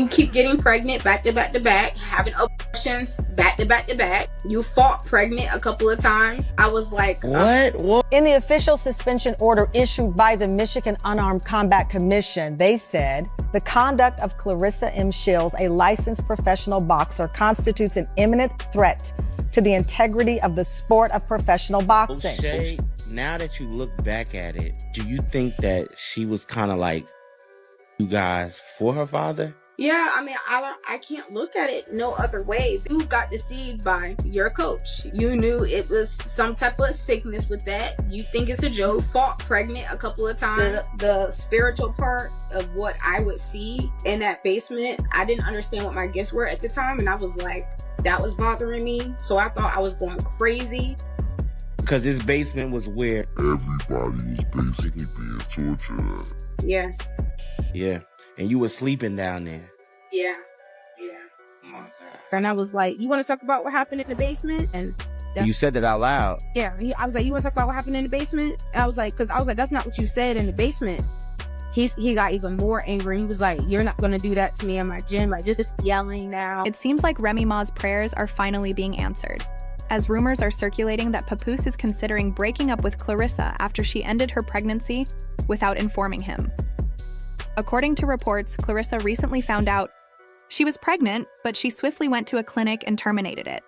You keep getting pregnant back to back to back, having abortions back to back to back. You fought pregnant a couple of times. I was like, What? In the official suspension order issued by the Michigan Unarmed Combat Commission, they said the conduct of Claressa M. Shields, a licensed professional boxer, constitutes an imminent threat to the integrity of the sport of professional boxing. O'Shea, now that you look back at it, do you think that she was kind of like you guys for her father? yeah, I mean, I can't look at it no other way. You got deceived by your coach. You knew it was some type of sickness with that. You think it's a joke. Fought pregnant a couple of times. The spiritual part of what I would see in that basement, I didn't understand what my gifts were at the time. And I was like, that was bothering me. So I thought I was going crazy. Because this basement was where everybody was basically being tortured at. Yes. Yeah. And you were sleeping down there. Yeah. Oh my God. And I was like, you want to talk about what happened in the basement? And You said that out loud. yeah, I was like, you want to talk about what happened in the basement? And I was like, that's not what you said in the basement. He got even more angry. He was like, you're not going to do that to me in my gym. Like, just yelling now. It seems like Remy Ma's prayers are finally being answered, as rumors are circulating that Papoose is considering breaking up with Claressa after she ended her pregnancy without informing him. According to reports, Claressa recently found out she was pregnant, but she swiftly went to a clinic and terminated it.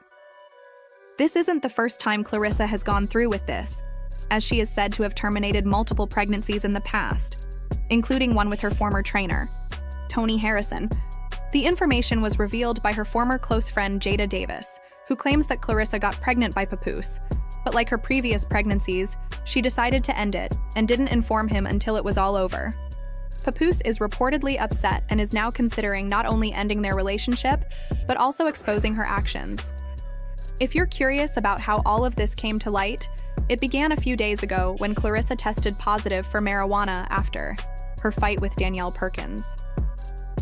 This isn't the first time Claressa has gone through with this, as she is said to have terminated multiple pregnancies in the past, including one with her former trainer, Tony Harrison. The information was revealed by her former close friend Jada Davis, who claims that Claressa got pregnant by Papoose, but like her previous pregnancies, she decided to end it and didn't inform him until it was all over. Papoose is reportedly upset and is now considering not only ending their relationship, but also exposing her actions. If you're curious about how all of this came to light, it began a few days ago when Claressa tested positive for marijuana after her fight with Danielle Perkins.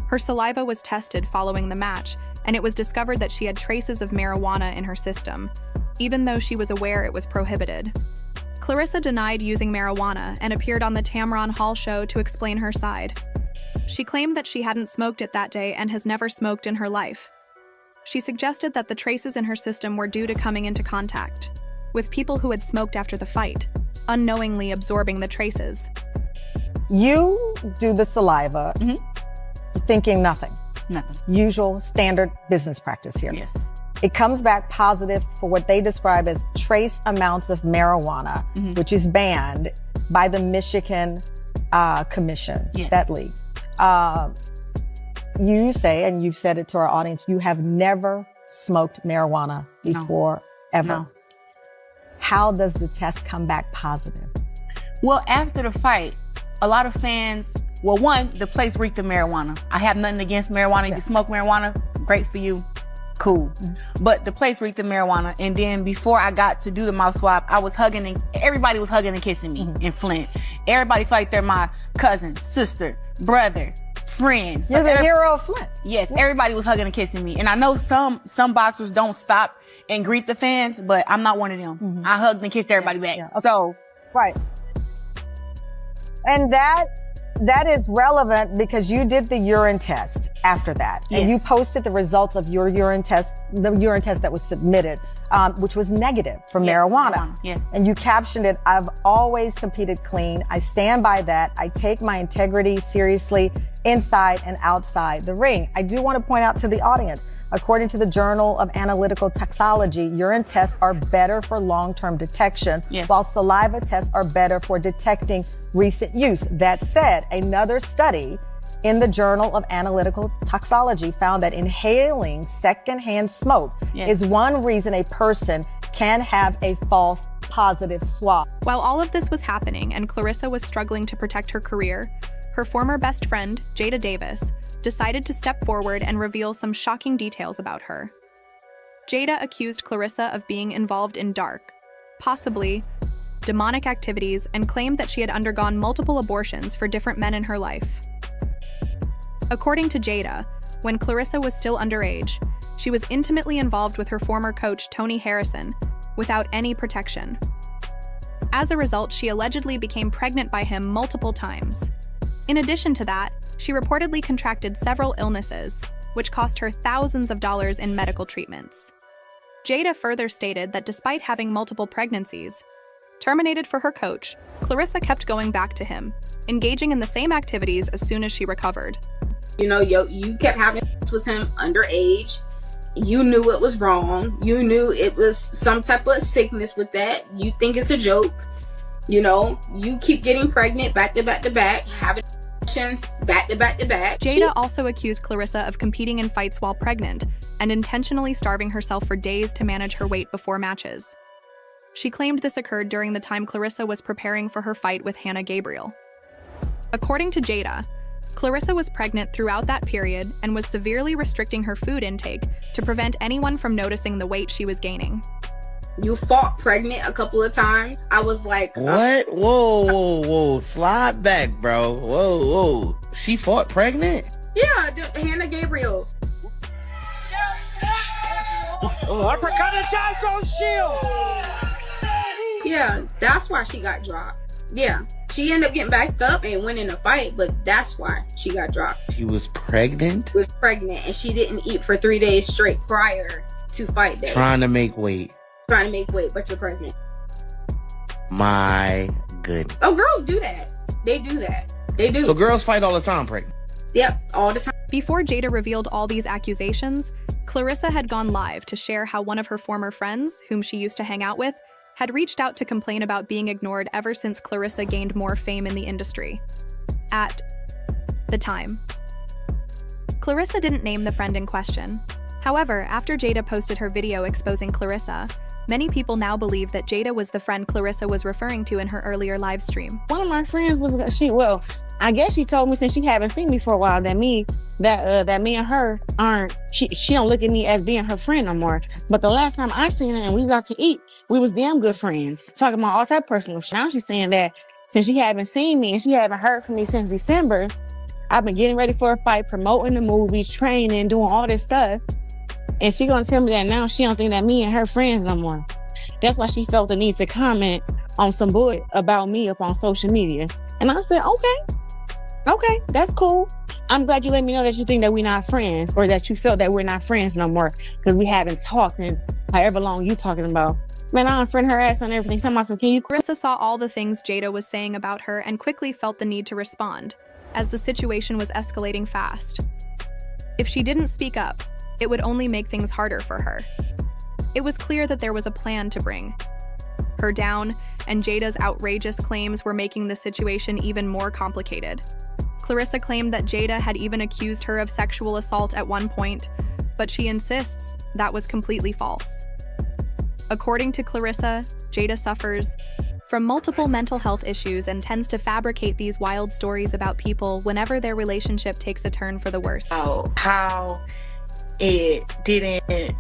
Her saliva was tested following the match, and it was discovered that she had traces of marijuana in her system, even though she was aware it was prohibited. Claressa denied using marijuana and appeared on the Tamron Hall show to explain her side. She claimed that she hadn't smoked it that day and has never smoked in her life. She suggested that the traces in her system were due to coming into contact with people who had smoked after the fight, unknowingly absorbing the traces. You do the saliva, thinking nothing. Nothing. Usual standard business practice here. Yes. It comes back positive for what they describe as trace amounts of marijuana, which is banned by the Michigan Commission, Yes. that league. You say, and you've said it to our audience, you have never smoked marijuana before, ever. No. How does the test come back positive? Well, after the fight, a lot of fans, well, one, the place reeked of marijuana. I have nothing against marijuana. If you smoke marijuana, great for you. Cool. But the place reeked of marijuana. And then before I got to do the mouth swab, I was hugging and everybody was hugging and kissing me in Flint. Everybody felt like they're my cousin, sister, brother, friend. You're the hero of Flint. Yes, everybody was hugging and kissing me. And I know some boxers don't stop and greet the fans, but I'm not one of them. I hugged and kissed everybody back. Yeah. Okay. So, Right. And that is relevant because you did the urine test after that. And you Yes. posted the results of your urine test, the urine test that was submitted, which was negative for Yes, marijuana. marijuana, yes. And you captioned it, "I've always competed clean. I stand by that. I take my integrity seriously inside and outside the ring." I do want to point out to the audience, according to the Journal of Analytical Toxicology, urine tests are better for long-term detection, Yes. while saliva tests are better for detecting recent use. That said, another study in the Journal of Analytical Toxicology found that inhaling secondhand smoke Yes. is one reason a person can have a false positive swab. While all of this was happening and Claressa was struggling to protect her career, her former best friend, Jada Davis, decided to step forward and reveal some shocking details about her. Jada accused Claressa of being involved in dark, possibly demonic activities, and claimed that she had undergone multiple abortions for different men in her life. According to Jada, when Claressa was still underage, she was intimately involved with her former coach, Tony Harrison, without any protection. As a result, she allegedly became pregnant by him multiple times. In addition to that, She reportedly contracted several illnesses, which cost her thousands of dollars in medical treatments. Jada further stated that despite having multiple pregnancies, terminated for her coach, Claressa kept going back to him, engaging in the same activities as soon as she recovered. You know, you kept having sex with him underage. You knew it was wrong. You knew it was some type of sickness with that. You think it's a joke. You know, you keep getting pregnant back to back to back, having back to back to back. Jada also accused Claressa of competing in fights while pregnant and intentionally starving herself for days to manage her weight before matches. She claimed this occurred during the time Claressa was preparing for her fight with Hannah Gabriel. According to Jada, Claressa was pregnant throughout that period and was severely restricting her food intake to prevent anyone from noticing the weight she was gaining. You fought pregnant a couple of times. I was like, What? Whoa. Slide back, bro. Whoa. She fought pregnant? Yeah, Hannah Gabriel. Uppercut attack on Shields. Yeah, that's why she got dropped. Yeah, she ended up getting back up and winning a fight, but that's why she got dropped. She was pregnant? She was pregnant and she didn't eat for 3 days straight prior to fight day. Trying to make weight. Trying to make weight, but you're pregnant. My goodness. Oh, girls do that. They do that. They do. So girls fight all the time pregnant? Yep, all the time. Before Jada revealed all these accusations, Claressa had gone live to share how one of her former friends, whom she used to hang out with, had reached out to complain about being ignored ever since Claressa gained more fame in the industry. At the time, Claressa didn't name the friend in question. However, after Jada posted her video exposing Claressa, many people now believe that Jada was the friend Claressa was referring to in her earlier live stream. One of my friends was I guess she told me, since she haven't seen me for a while, that me and her aren't. She don't look at me as being her friend no more. But the last time I seen her and we was out to eat, we was damn good friends, talking about all that personal shit. Now she's saying that since she haven't seen me and she haven't heard from me since December, I've been getting ready for a fight, promoting the movies, training, doing all this stuff. And she gonna tell me that now she don't think that me and her friends no more. That's why she felt the need to comment on some bullshit about me up on social media. And I said, okay, that's cool. I'm glad you let me know that you think that we're not friends, or that you feel that we're not friends no more because we haven't talked in however long you talking about. Man, I unfriend her ass on everything. Claressa saw all the things Jada was saying about her and quickly felt the need to respond, as the situation was escalating fast. If she didn't speak up, it would only make things harder for her. It was clear that there was a plan to bring her down, and Jada's outrageous claims were making the situation even more complicated. Claressa claimed that Jada had even accused her of sexual assault at one point, but she insists that was completely false. According to Claressa, Jada suffers from multiple mental health issues and tends to fabricate these wild stories about people whenever their relationship takes a turn for the worse. How it didn't,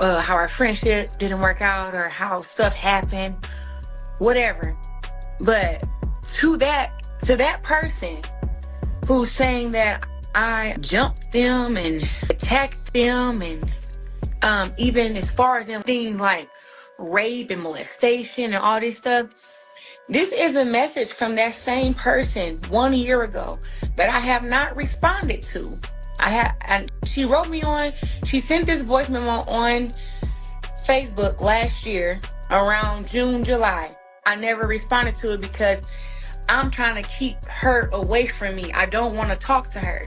how our friendship didn't work out, or how stuff happened, whatever. But to that person who's saying that I jumped them and attacked them, and even as far as them things like rape and molestation and all this stuff, this is a message from that same person 1 year ago that I have not responded to. And she wrote me she sent this voice memo on Facebook last year around June, July. I never responded to it because I'm trying to keep her away from me. I don't want to talk to her.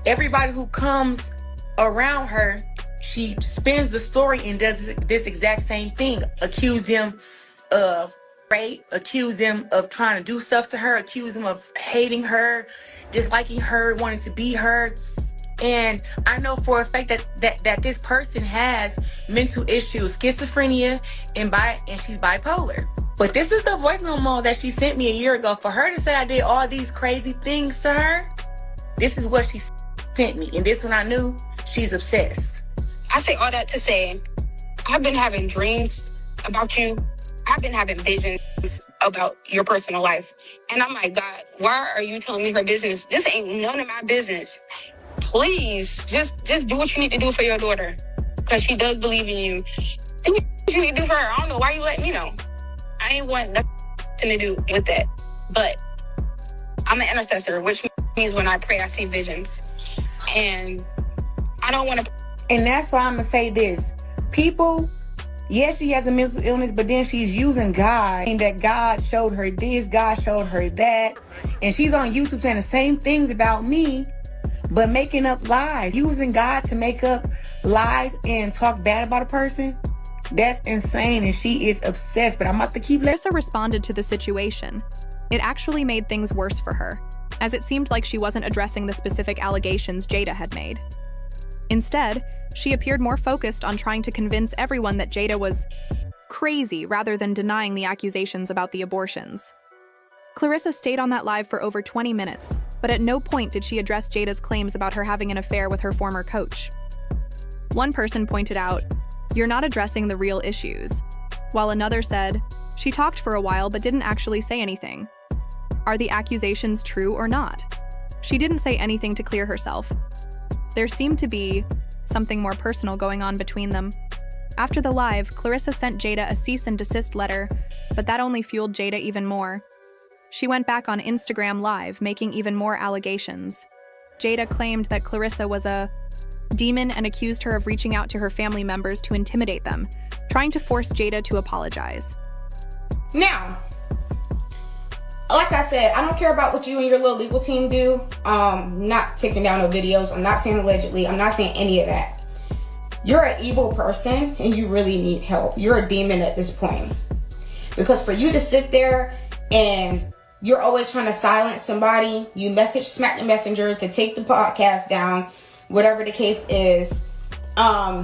Everybody who comes around her, she spins the story and does this exact same thing. Accuse them of rape, accuse them of trying to do stuff to her, accuse them of hating her, disliking her, wanting to be her. And I know for a fact that this person has mental issues, schizophrenia, and she's bipolar. But this is the voice memo that she sent me a year ago. For her to say I did all these crazy things to her, this is what she sent me. And this when I knew she's obsessed. I say all that to say, I've been having dreams about you. I've been having visions about your personal life. And I'm like, God, why are you telling me her business? This ain't none of my business. Please, just do what you need to do for your daughter. Because she does believe in you. Do what you need to do for her. I don't know why you let me know. I ain't want nothing to do with that. But I'm an intercessor, which means when I pray, I see visions. And I don't want to. And that's why I'm going to say this. People, yes, she has a mental illness, but then she's using God. And that God showed her this, God showed her that. And she's on YouTube saying the same things about me, but making up lies. Using God to make up lies and talk bad about a person. That's insane, and she is obsessed, but I'm about to keep Claressa responded to the situation. It actually made things worse for her, as it seemed like she wasn't addressing the specific allegations Jada had made. Instead, she appeared more focused on trying to convince everyone that Jada was crazy rather than denying the accusations about the abortions. Claressa stayed on that live for over 20 minutes, but at no point did she address Jada's claims about her having an affair with her former coach. One person pointed out, "You're not addressing the real issues," while another said, "She talked for a while but didn't actually say anything. Are the accusations true or not?" She didn't say anything to clear herself. There seemed to be something more personal going on between them. After the live, Claressa sent Jada a cease and desist letter, but that only fueled Jada even more. She went back on Instagram Live, making even more allegations. Jada claimed that Claressa was a demon and accused her of reaching out to her family members to intimidate them, trying to force Jada to apologize. Now, like I said, I don't care about what you and your little legal team do. Not taking down no videos. I'm not saying allegedly. I'm not saying any of that. You're an evil person and you really need help. You're a demon at this point. Because for you to sit there and you're always trying to silence somebody, you smack the messenger to take the podcast down, whatever the case is,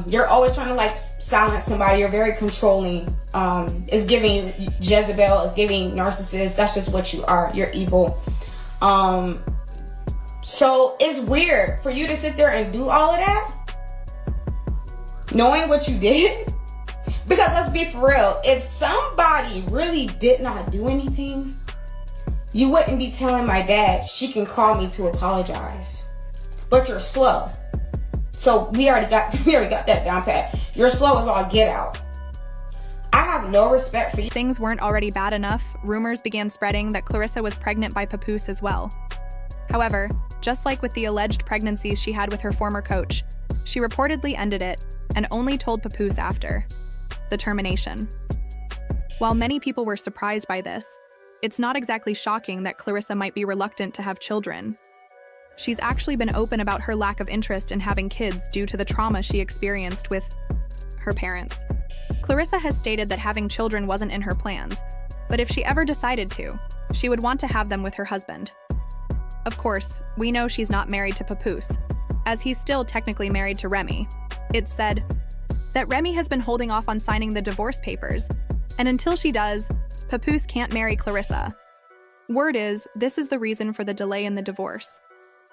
you're always trying to like silence somebody. You're very controlling. It's giving Jezebel, it's giving narcissist. That's just what you are. You're evil. So it's weird for you to sit there and do all of that, knowing what you did. Because let's be for real, if somebody really did not do anything, you wouldn't be telling my dad she can call me to apologize. But you're slow. So we already got that down pat. You're slow as all get out. I have no respect for you. Things weren't already bad enough, rumors began spreading that Claressa was pregnant by Papoose as well. However, just like with the alleged pregnancies she had with her former coach, she reportedly ended it and only told Papoose after the termination. While many people were surprised by this, it's not exactly shocking that Claressa might be reluctant to have children. She's actually been open about her lack of interest in having kids due to the trauma she experienced with her parents. Claressa has stated that having children wasn't in her plans, but if she ever decided to, she would want to have them with her husband. Of course, we know she's not married to Papoose, as he's still technically married to Remy. It's said that Remy has been holding off on signing the divorce papers, and until she does, Papoose can't marry Claressa. Word is, this is the reason for the delay in the divorce.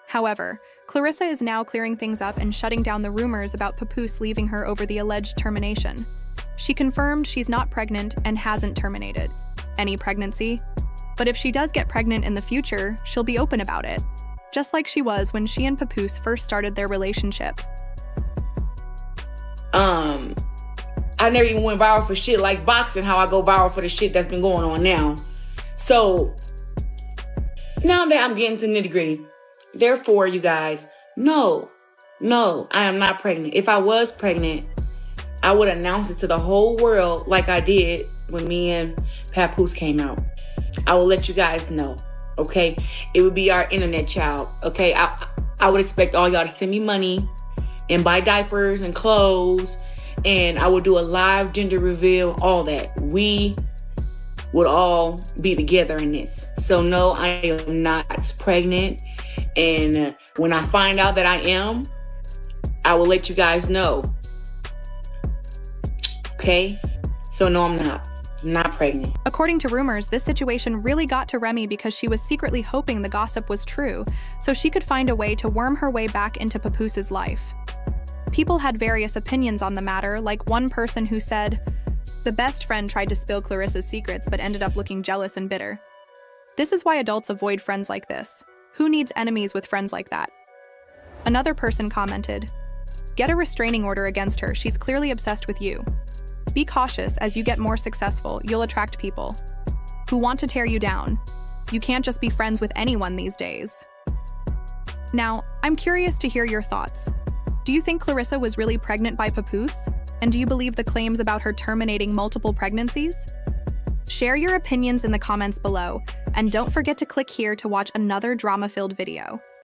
However, Claressa is now clearing things up and shutting down the rumors about Papoose leaving her over the alleged termination. She confirmed she's not pregnant and hasn't terminated any pregnancy, but if she does get pregnant in the future, she'll be open about it, just like she was when she and Papoose first started their relationship. I never even went viral for shit like boxing, how I go viral for the shit that's been going on now. So, now that I'm getting to the nitty-gritty, therefore, you guys, no, I am not pregnant. If I was pregnant, I would announce it to the whole world like I did when me and Papoose came out. I will let you guys know, okay? It would be our internet child, okay? I would expect all y'all to send me money and buy diapers and clothes, and I would do a live gender reveal, all that. We would all be together in this. So no, I am not pregnant. And when I find out that I am, I will let you guys know. Okay? So no, I'm not pregnant. According to rumors, this situation really got to Remy because she was secretly hoping the gossip was true, so she could find a way to worm her way back into Papoose's life. People had various opinions on the matter, like one person who said, the best friend tried to spill Claressa's secrets but ended up looking jealous and bitter. This is why adults avoid friends like this. Who needs enemies with friends like that? Another person commented, get a restraining order against her, she's clearly obsessed with you. Be cautious, as you get more successful, you'll attract people who want to tear you down. You can't just be friends with anyone these days. Now, I'm curious to hear your thoughts. Do you think Claressa was really pregnant by Papoose? And do you believe the claims about her terminating multiple pregnancies? Share your opinions in the comments below, and don't forget to click here to watch another drama-filled video.